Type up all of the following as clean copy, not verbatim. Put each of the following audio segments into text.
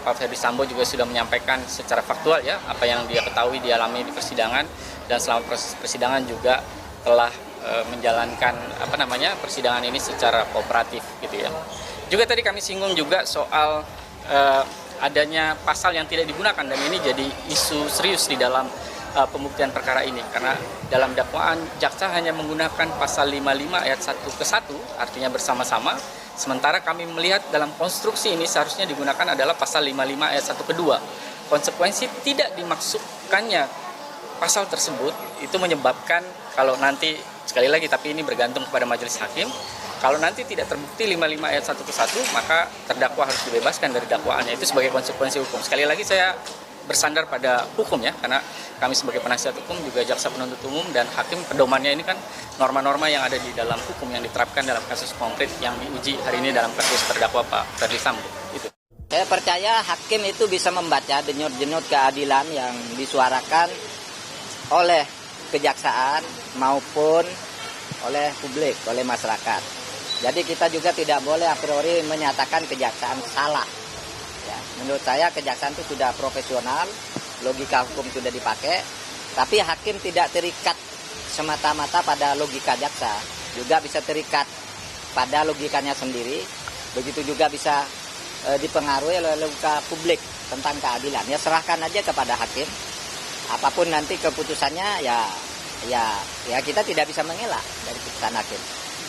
Pak Ferdi Sambo juga sudah menyampaikan secara faktual ya apa yang dia ketahui dialami di persidangan, dan selama proses persidangan juga telah menjalankan persidangan ini secara kooperatif gitu ya. Juga tadi kami singgung juga soal adanya pasal yang tidak digunakan, dan ini jadi isu serius di dalam pembuktian perkara ini, karena dalam dakwaan jaksa hanya menggunakan pasal 55 ayat 1 ke 1, artinya bersama-sama, sementara kami melihat dalam konstruksi ini seharusnya digunakan adalah pasal 55 ayat 1 ke 2. Konsekuensi tidak dimaksudkannya pasal tersebut itu menyebabkan kalau nanti, sekali lagi tapi ini bergantung kepada majelis hakim, kalau nanti tidak terbukti 55 ayat 1 ke 1, maka terdakwa harus dibebaskan dari dakwaannya. Itu sebagai konsekuensi hukum. Sekali lagi saya bersandar pada hukum ya, karena kami sebagai penasihat hukum juga jaksa penuntut umum dan hakim pedomannya ini kan norma-norma yang ada di dalam hukum yang diterapkan dalam kasus konkret yang diuji hari ini dalam kasus terdakwa Pak Ferdi Sambo. Itu. Saya percaya hakim itu bisa membaca denyut-denyut keadilan yang disuarakan oleh kejaksaan maupun oleh publik, oleh masyarakat. Jadi kita juga tidak boleh a priori menyatakan kejaksaan salah. Ya, menurut saya kejaksaan itu sudah profesional, logika hukum sudah dipakai, tapi hakim tidak terikat semata-mata pada logika jaksa, juga bisa terikat pada logikanya sendiri, begitu juga bisa dipengaruhi oleh logika publik tentang keadilan. Ya serahkan aja kepada hakim, apapun nanti keputusannya ya kita tidak bisa mengelak dari keputusan hakim.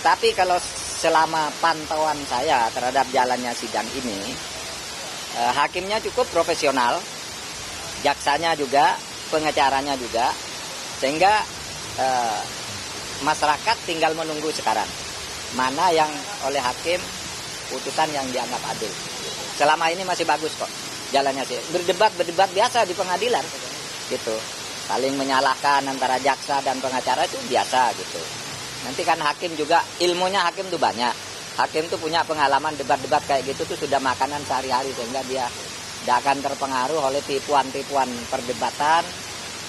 Tapi kalau selama pantauan saya terhadap jalannya sidang ini, hakimnya cukup profesional, jaksanya juga, pengacaranya juga, sehingga masyarakat tinggal menunggu sekarang mana yang oleh hakim putusan yang dianggap adil. Selama ini masih bagus kok jalannya sih. Berdebat biasa di pengadilan gitu, saling menyalahkan antara jaksa dan pengacara itu biasa gitu. Nanti kan hakim juga, ilmunya hakim tuh banyak. Hakim tuh punya pengalaman debat-debat kayak gitu tuh sudah makanan sehari-hari, sehingga dia tidak akan terpengaruh oleh tipuan-tipuan perdebatan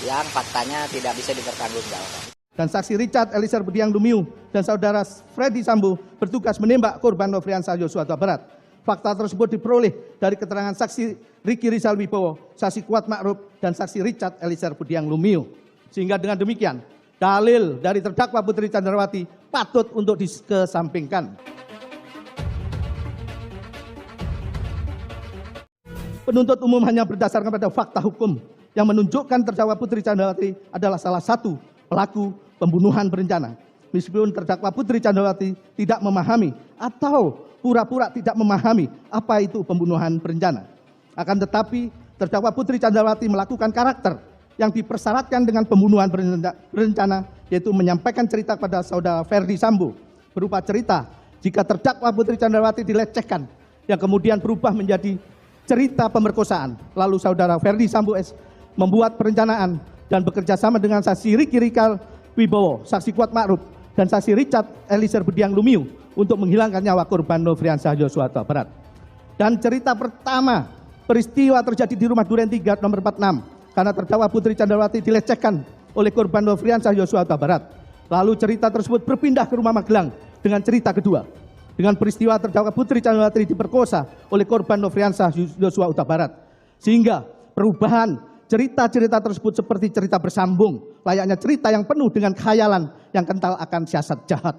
yang faktanya tidak bisa dipertanggungjawabkan. Dan saksi Richard Eliezer Budiang Lumiu dan saudara Ferdi Sambo bertugas menembak korban Nofriansah Yosua Huta Barat. Fakta tersebut diperoleh dari keterangan saksi Ricky Rizal Wibowo, saksi Kuat Ma'ruf, dan saksi Richard Eliezer Budiang Lumiu. Sehingga dengan demikian, dalil dari terdakwa Putri Candrawati patut untuk dikesampingkan. Penuntut umum hanya berdasarkan pada fakta hukum yang menunjukkan terdakwa Putri Candrawati adalah salah satu pelaku pembunuhan berencana. Meskipun terdakwa Putri Candrawati tidak memahami atau pura-pura tidak memahami apa itu pembunuhan berencana. Akan tetapi terdakwa Putri Candrawati melakukan karakter yang dipersyaratkan dengan pembunuhan berencana, yaitu menyampaikan cerita kepada saudara Ferdi Sambo berupa cerita jika terdakwa Putri Candrawati dilecehkan yang kemudian berubah menjadi cerita pemerkosaan. Lalu saudara Ferdi Sambo S membuat perencanaan dan bekerja sama dengan saksi Ricky Rizal Wibowo, saksi Kuat Ma'ruf, dan saksi Richard Eliezer Budiang Lumiu untuk menghilangkan nyawa korban Nofriansah Yosua Huta Barat. Dan cerita pertama, peristiwa terjadi di rumah Duren 3 nomor 46 karena terdakwa Putri Candrawati dilecehkan oleh korban Nofriansah Yosua Huta Barat. Lalu cerita tersebut berpindah ke rumah Magelang dengan cerita kedua, dengan peristiwa terdakwa Putri Candrawati diperkosa oleh korban Nofriansah Yosua Huta Barat. Sehingga perubahan cerita-cerita tersebut seperti cerita bersambung, layaknya cerita yang penuh dengan khayalan yang kental akan siasat jahat.